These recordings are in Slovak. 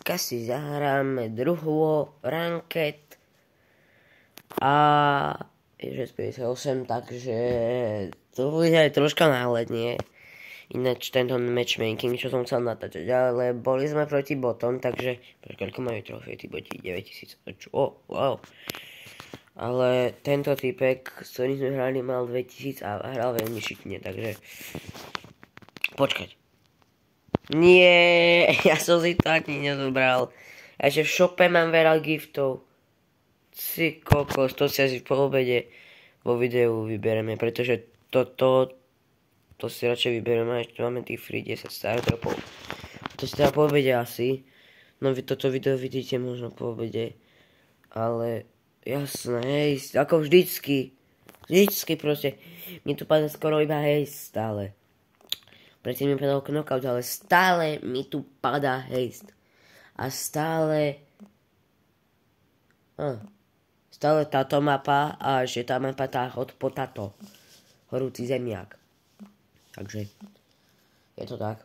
dneska si zahráme druhú ranket a je 58, takže to bude aj troška náhľadne. Ináč tento matchmaking, čo som chcel natáčať, ale boli sme proti botom, takže koľko majú trofej, tí boti 9000, wow. Ale tento typek, s ktorým sme hrali, mal 2000 a hral veľmi šikne, takže počkať. Nie, ja som si to ani nezobral. Ja ešte v shope mám veľa giftov. Si kokos, to si asi po obede vo videu vybereme, pretože to si radšej vybereme, ešte máme tých free 10 startropov. To si teda po obede asi. No vy toto video vidíte možno po obede. Ale jasné, hej, ako vždycky. Vždycky proste. Mne tu padá skoro iba hej stále. Predtým mi padal knockout, ale stále mi tu padá haste. A stále táto mapa a že tá mapa tá hot potato. Horúci zemiak. Takže je to tak.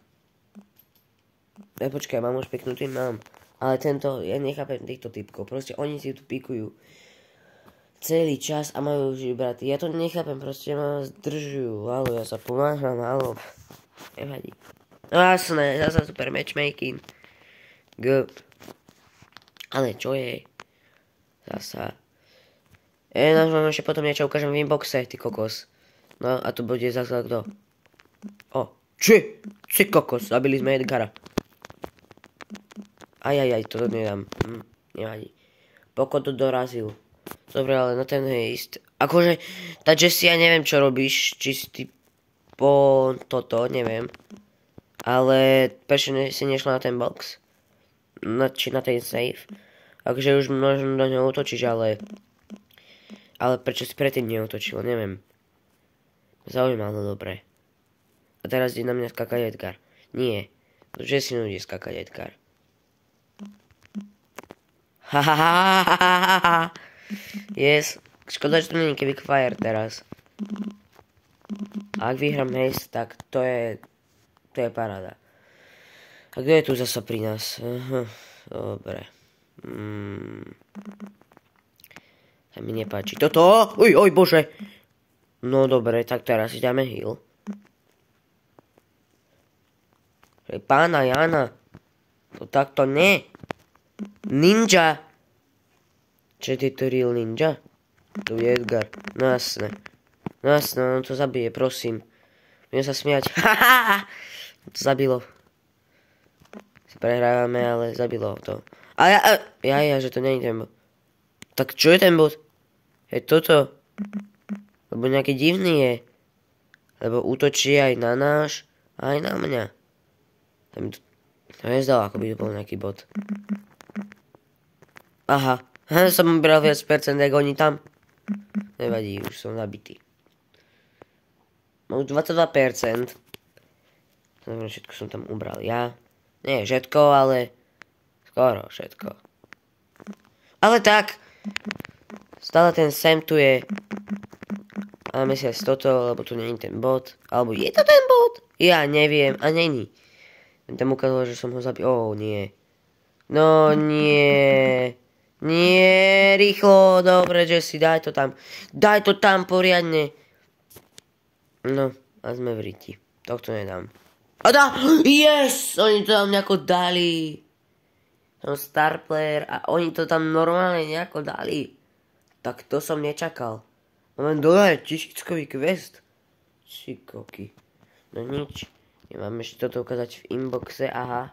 Počkaj, mám už peknutý, mám. Ale ja nechápem týchto typkov. Proste oni si tu pikujú celý čas a majú už vybrať. Ja to nechápem, proste ma zdržujú. Halo, ja sa pomáham, halo. Nevadí. No jasné, zase super matchmaking. Good. Ale čo je? Zasa. Vám ešte potom niečo ukážem v inboxe, ty kokos. No a tu bude zase kto? Či kokos, zabili sme Edgara. Ajajaj, toto nedám. Nevadí. Poko to dorazil. Dobre, ale na ten haste. Akože, tá Jessie, ja neviem čo robíš, či si ty po toto, neviem. Ale prečo si nešla na ten box? Či na ten save? Takže už možno do ňa útočíš, ale prečo si predtým neútočil, neviem. Zaujímavé, dobre. A teraz ide na mňa skakať Edgar. Nie, že si nudí skakať Edgar. Hahaha. Yes, škoda, že to nie je quickfire teraz. Ak vyhrám haste, tak to je paráda. A kto je tu zasa pri nás? Dobre. Sa mi nepáči toto. Oj, bože. No dobre, tak teraz si dáme heal. Pána Jana. To takto nie. Ninja. Čo je to real ninja? Tu je Edgar. No jasné. No jasné, on to zabije, prosím. Budem sa smiať. To zabilo. Si prehrávame, ale zabilo to. A ja, že to nie je ten bod. Tak čo je ten bod? Je toto. Lebo nejaký divný je. Lebo útočí aj na náš, aj na mňa. To nezdalo, ako by to bol nejaký bod. Aha. Som bral viac percent, ako oni tam. Nevadí, už som nabitý. Mám 22%. Znamená, všetko som tam ubral ja. Nie všetko, ale skoro všetko. Ale tak. Stále ten Sam tu je. A myslím si toto, lebo tu není ten bod. Alebo je to ten bod? Ja neviem. A není. Tam ukázalo, že som ho zabil. Nie. No nie. Nie, rýchlo. Dobre, Jessie, daj to tam. Daj to tam poriadne. No, a sme v riti. Tohto nedám. A dá! Yes! Oni to tam nejako dali. Som star player a oni to tam normálne nejako dali. Tak to som nečakal. Máme dole 1000-kový quest. Čikoky. No nič. Nemám ešte toto ukázať v inboxe. Aha.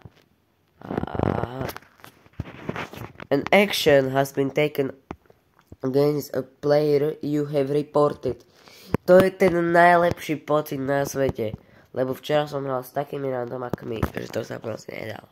An action has been taken against a player you have reported. To je ten najlepší pocit na svete. Lebo včera som hral s takými randomakmi, že to sa proste nedalo.